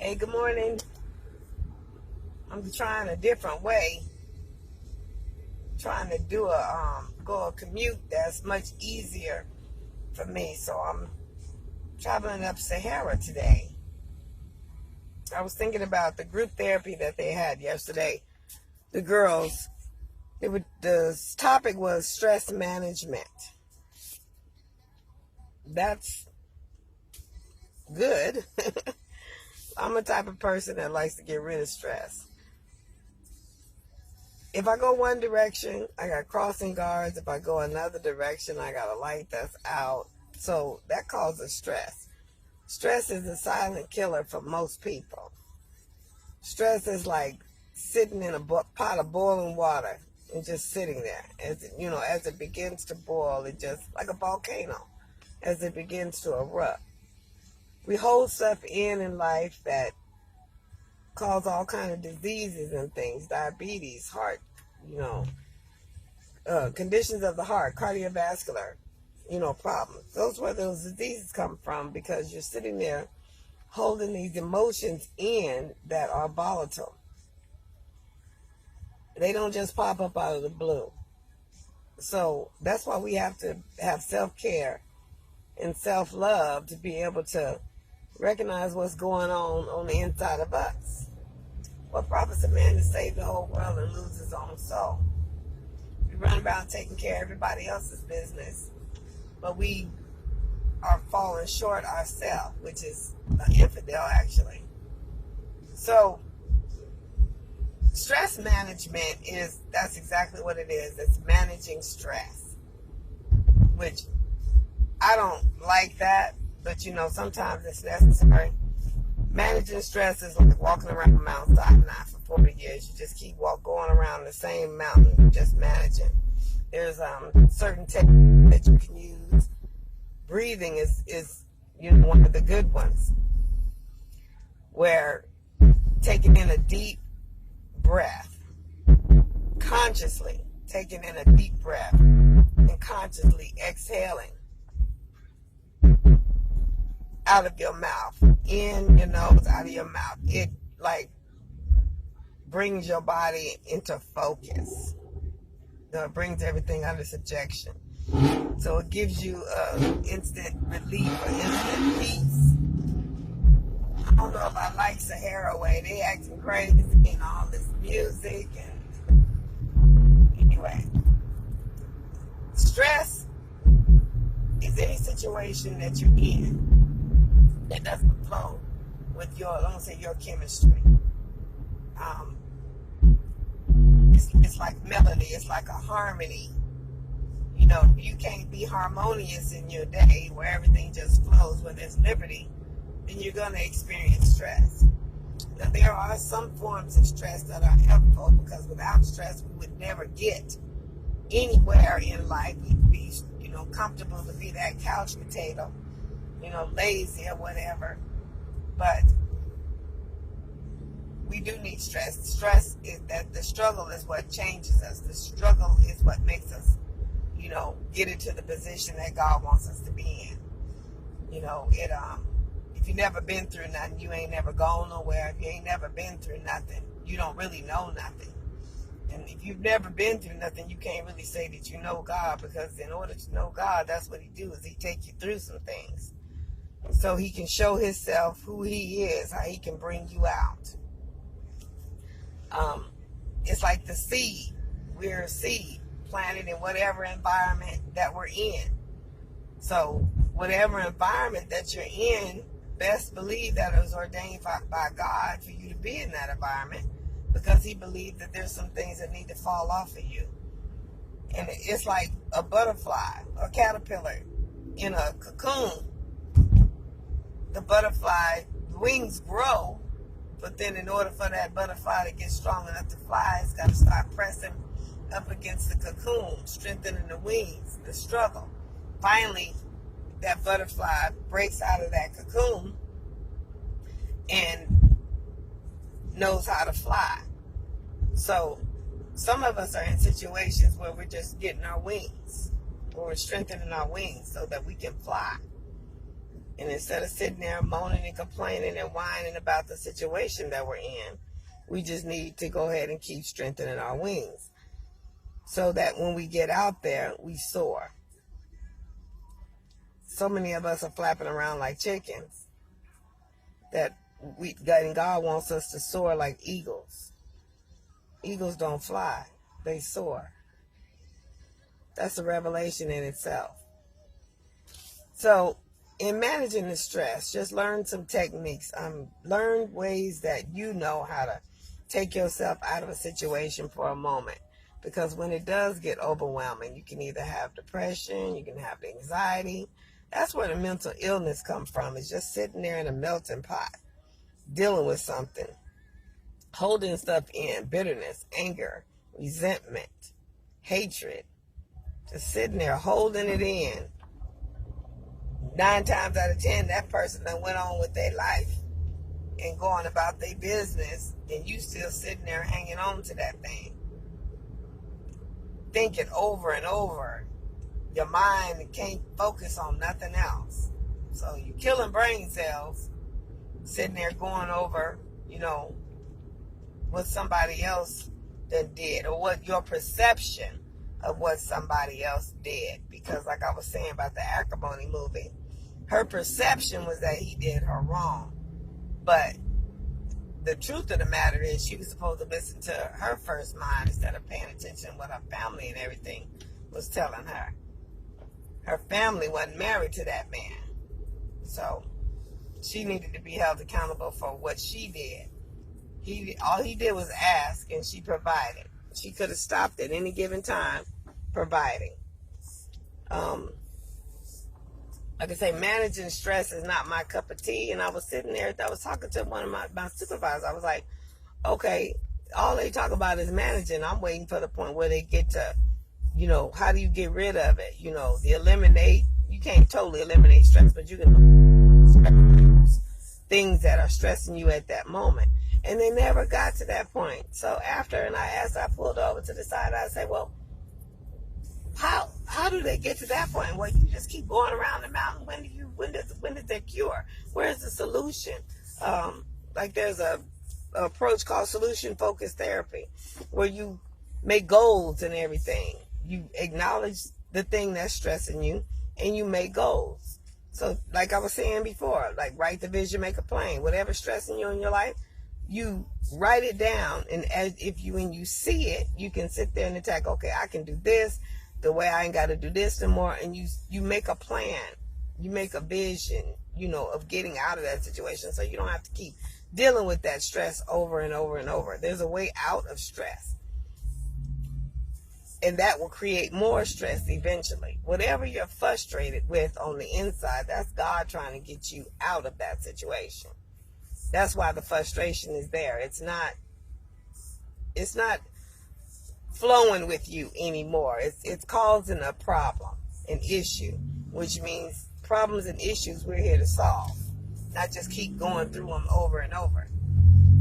Hey, good morning. I'm trying a different way, trying to do go a commute that's much easier for me. So I'm traveling up Sahara today. I was thinking about the group therapy that they had yesterday. The girls, the topic was stress management. That's good. I'm a type of person that likes to get rid of stress. If I go one direction, I got crossing guards. If I go another direction, I got a light that's out. So that causes stress. Stress is a silent killer for most people. Stress is like sitting in a pot of boiling water and just sitting there. As it begins to boil, it just like a volcano. As it begins to erupt, we hold stuff in life that cause all kind of diseases and things, diabetes, heart, conditions of the heart, cardiovascular, problems. Those where those diseases come from because you're sitting there holding these emotions in that are volatile. They don't just pop up out of the blue. So that's why we have to have self-care and self-love to be able to recognize what's going on the inside of us. What profits a man to save the whole world and lose his own soul? We run about taking care of everybody else's business, but we are falling short ourselves, which is an infidel actually. So stress management that's exactly what it is. It's managing stress, which I don't like that, but sometimes it's necessary. Managing stress is like walking around Mount Sinai for 40 years. You just keep going around the same mountain, just managing. There's certain techniques that you can use. Breathing is one of the good ones, where taking in a deep breath, consciously taking in a deep breath and consciously exhaling out of your mouth, in your nose, out of your mouth. It brings your body into focus. It brings everything under subjection. So it gives you instant relief or instant peace. I don't know if I like Sahara way. They acting crazy and all this music and anyway. Stress is any situation that you're in that doesn't flow with your chemistry. It's like melody. It's like a harmony. You can't be harmonious in your day where everything just flows, where there's liberty, then you're going to experience stress. Now, there are some forms of stress that are helpful because without stress, we would never get anywhere in life. We'd be, comfortable to be that couch potato, lazy or whatever. But we do need stress. Stress is that the struggle is what changes us. The struggle is what makes us, get into the position that God wants us to be in. If you never been through nothing, you ain't never gone nowhere. If you ain't never been through nothing, you don't really know nothing. And if you've never been through nothing, you can't really say that you know God, because in order to know God, that's what he do, is he take you through some things. So he can show himself who he is, how he can bring you out. It's like the seed. We're a seed planted in whatever environment that we're in. So whatever environment that you're in, best believe that it was ordained by God for you to be in that environment, because he believed that there's some things that need to fall off of you. And it's like a butterfly or caterpillar in a cocoon. The butterfly wings grow, but then in order for that butterfly to get strong enough to fly, it's got to start pressing up against the cocoon, strengthening the wings, the struggle. Finally, that butterfly breaks out of that cocoon and knows how to fly. So some of us are in situations where we're just getting our wings, or we're strengthening our wings so that we can fly. And instead of sitting there moaning and complaining and whining about the situation that we're in, we just need to go ahead and keep strengthening our wings so that when we get out there, we soar. So many of us are flapping around like chickens that God wants us to soar like eagles. Eagles don't fly, they soar. That's a revelation in itself. So in managing the stress, just learn some techniques. Learn ways that you know how to take yourself out of a situation for a moment. Because when it does get overwhelming, you can either have depression, you can have anxiety. That's where the mental illness comes from. It's just sitting there in a melting pot, dealing with something, holding stuff in, bitterness, anger, resentment, hatred. Just sitting there holding it in. 9 times out of 10, that person done went on with their life and going about their business, and you still sitting there hanging on to that thing, thinking over and over. Your mind can't focus on nothing else. So you're killing brain cells, sitting there going over, what somebody else that did, or what your perception of what somebody else did. Because like I was saying about the Acrimony movie, her perception was that he did her wrong. But the truth of the matter is she was supposed to listen to her first mind instead of paying attention to what her family and everything was telling her. Her family wasn't married to that man. So she needed to be held accountable for what she did. All he did was ask, and she provided. She could have stopped at any given time providing. Like I say, managing stress is not my cup of tea. And I was sitting there, I was talking to one of my supervisors. I was like, okay, all they talk about is managing. I'm waiting for the point where they get to, how do you get rid of it? You can't totally eliminate stress, but you can things that are stressing you at that moment. And they never got to that point. So after, I pulled over to the side, I said, well, how do they get to that point? Well, you just keep going around the mountain. When is there cure? Where's the solution? Like there's a approach called solution focused therapy, where you make goals and everything. You acknowledge the thing that's stressing you, and you make goals. So like I was saying before, like write the vision, make a plan. Whatever's stressing you in your life, you write it down, and when you see it, you can sit there and attack. Okay, I can do this. The way I ain't got to do this anymore. And you make a plan, you make a vision, of getting out of that situation, so you don't have to keep dealing with that stress over and over and over. There's a way out of stress, and that will create more stress eventually. Whatever you're frustrated with on the inside, that's God trying to get you out of that situation. That's why the frustration is there. It's not flowing with you anymore. It's causing a problem, an issue, which means problems and issues we're here to solve, not just keep going through them over and over.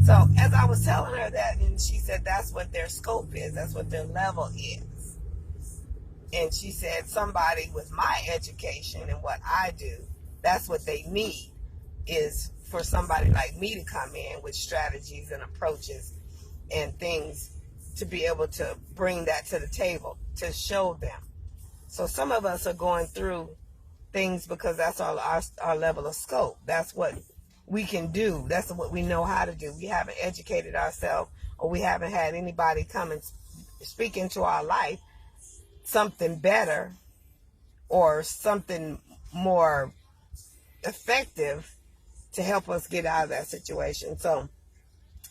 So as I was telling her that, and she said that's what their scope is, that's what their level is. And she said somebody with my education and what I do, that's what they need, is for somebody like me to come in with strategies and approaches and things to be able to bring that to the table, to show them. So some of us are going through things because that's our level of scope. That's what we can do. That's what we know how to do. We haven't educated ourselves, or we haven't had anybody come and speak into our life something better or something more effective to help us get out of that situation. So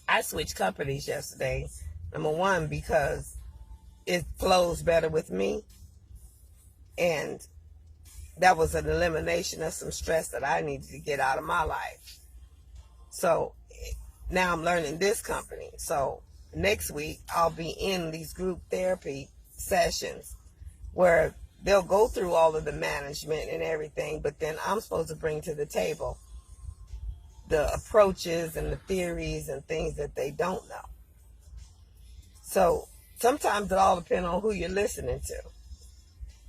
I switched companies yesterday. Number one, because it flows better with me. And that was an elimination of some stress that I needed to get out of my life. So now I'm learning this company. So next week, I'll be in these group therapy sessions where they'll go through all of the management and everything, but then I'm supposed to bring to the table the approaches and the theories and things that they don't know. So sometimes it all depends on who you're listening to.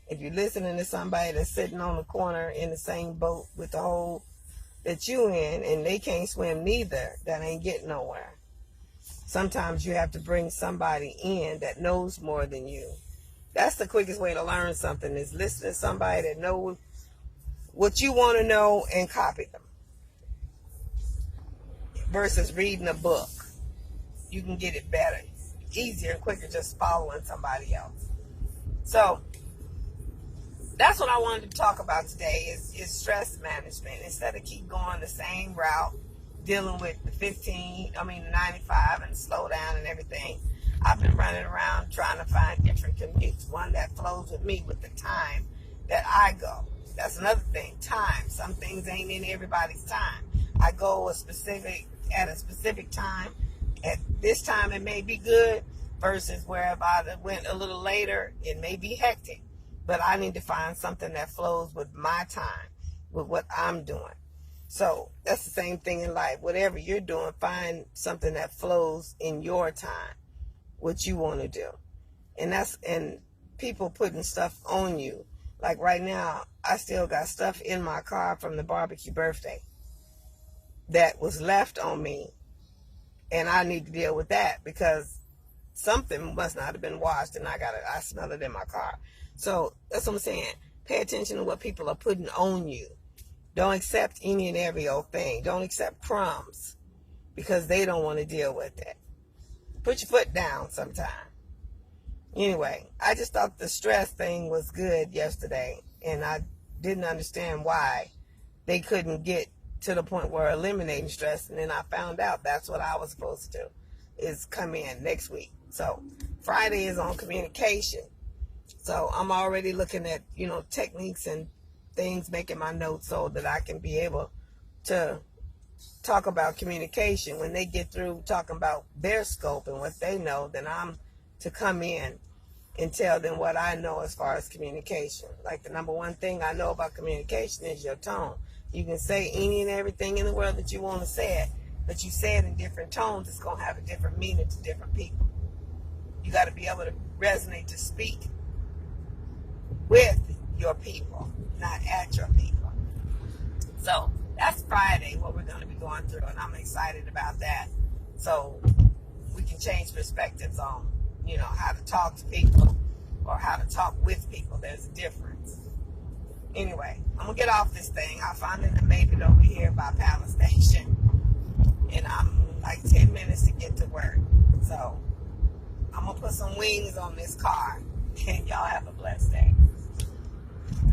If you're listening to somebody that's sitting on the corner in the same boat with the whole that you in and they can't swim neither, that ain't getting nowhere. Sometimes you have to bring somebody in that knows more than you. That's the quickest way to learn something, is listen to somebody that knows what you want to know and copy them, versus reading a book. You can get it better, easier and quicker just following somebody else. So that's what I wanted to talk about today is stress management. Instead of keep going the same route, dealing with the 95 and slow down and everything, I've been running around trying to find different commutes, one that flows with me with the time that I go. That's another thing, time. Some things ain't in everybody's time. I go at a specific time. At this time it may be good, versus where if I went a little later, it may be hectic. But I need to find something that flows with my time, with what I'm doing. So that's the same thing in life. Whatever you're doing, find something that flows in your time, what you want to do. And people putting stuff on you. Like right now, I still got stuff in my car from the barbecue birthday that was left on me. And I need to deal with that because something must not have been washed and I smell it in my car. So that's what I'm saying. Pay attention to what people are putting on you. Don't accept any and every old thing. Don't accept crumbs because they don't want to deal with it. Put your foot down sometime. Anyway, I just thought the stress thing was good yesterday, and I didn't understand why they couldn't get to the point where eliminating stress, and then I found out that's what I was supposed to do, is come in next week. So Friday is on communication. So I'm already looking at, techniques and things, making my notes so that I can be able to talk about communication. When they get through talking about their scope and what they know, then I'm to come in and tell them what I know as far as communication. Like the number one thing I know about communication is your tone. You can say any and everything in the world that you want to say it, but you say it in different tones, it's going to have a different meaning to different people. You got to be able to resonate, to speak with your people, not at your people. So that's Friday, what we're going to be going through, and I'm excited about that. So we can change perspectives on, how to talk to people or how to talk with people. There's a difference. Anyway, I'm going to get off this thing. I finally made it over here by Palace Station, and I'm like 10 minutes to get to work. So I'm going to put some wings on this car, and y'all have a blessed day.